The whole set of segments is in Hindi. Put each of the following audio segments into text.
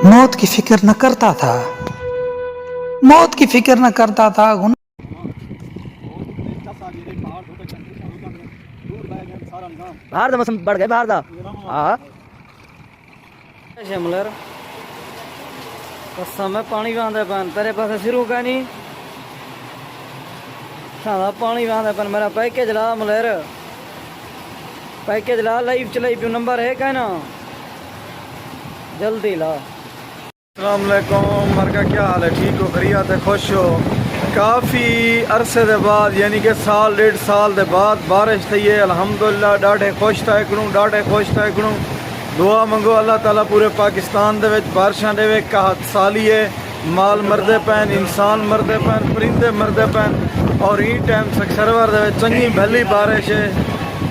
मौत की फिक्र न करता था, मौत की फिक्र न करता था। बाहर दा मौसम बढ़ गए बाहर दा हाँ शिमलर समय पानी बहांदे पन तेरे पास शुरू का नहीं सादा पानी बहांदे पन मेरा पैकेज ला मलेर पैकेज ला लाइव चलाई पियो नंबर है क्या ना जल्दी ला। अस्सलाम वालेकुम मरका क्या हाल है ठीक हो खैरियत है खुश हो। काफ़ी अरसे के बाद यानी कि साल डेढ़ साल के बाद बारिश थी है अल्हम्दुलिल्लाह ढाढे खुश था ढाढे खुश था दुआ मंगो अल्लाह ताला पूरे पाकिस्तान दे विच बारिशां देवे कहत साली है माल मरदे पैन इंसान मरदे पैन परिंदे मरदे पैन और ई टाइम सरवर दे विच चंगी भली बारिश है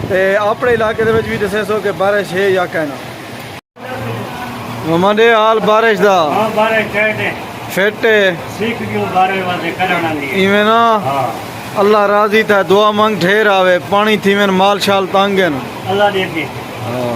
ते अपने इलाके दे विच भी दसे सो कि बारिश है या कहना ममाडे हाल बारिश दा हां बारिश कहते फिट सीख क्यों बारे वाले करना दी इवें ना हां अल्लाह राजी था दुआ मंग ढेर आवे पानी थी में माल शाल तांगन अल्लाह दे दी हां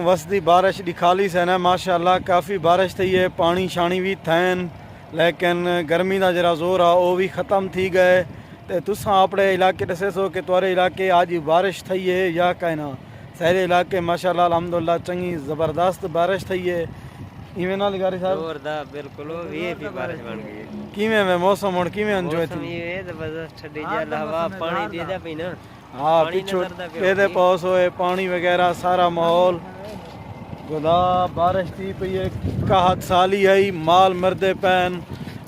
वसदी बारिश दिखाली से ना माशाअल्लाह काफ़ी बारिश थी है पानी शानी भी थैन लेकिन गर्मी का जरा जोर आ वो भी ख़त्म थी गए तो तुसा अपने इलाके दसे सो कि तुरे इलाके आज बारिश थी है या कहना सारे इलाके माशाअल्लाह अल्हम्दुलिल्लाह चंगी ज़बरदस्त बारिश थी है इवें ना लिगारी साहब जोरदार बिल्कुल ये भी बारिश बन गई किवें में मौसम और किवें एंजॉय थी ये जबरदस्त ठंडी जल हवा पानी दे दे पई ना हाँ पिछो पेदे पास होए पानी वगैरह सारा माहौल खुदा बारिश थी पई है कहत साली है माल मरदे पैन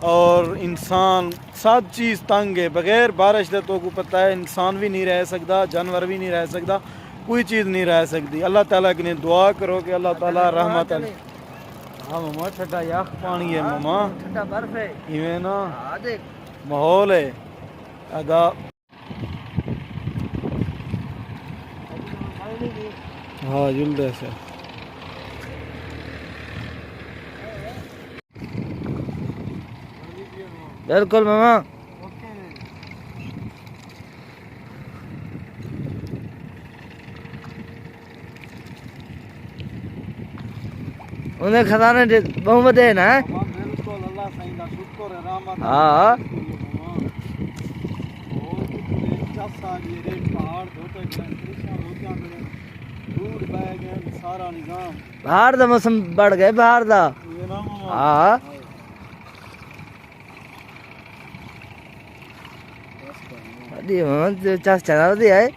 और इंसान सब चीज़ तंग है बगैर बारिश दे तो को पता है इंसान भी नहीं रह सकता जानवर भी नहीं रह सकता कोई चीज़ नहीं रह सकती अल्लाह ताला के लिए दुआ करो कि अल्लाह ताला रहमत हाँ ममा ठंडा याक पानी है ममा ठंडा बर्फ है इवें ना हां देख माहौल है अदा हाँ जुल्दे से बिल्कुल मामा उन्हें खजाने बहुमत है ना बिल्कुल अल्लाह सही दा शुक्र है रहमत हाँ पहाड़ दूर बह गए सारा निजाम बाहर दा मौसम बढ़ गए बाहर दा हाँ दी मामा चस चला दिया है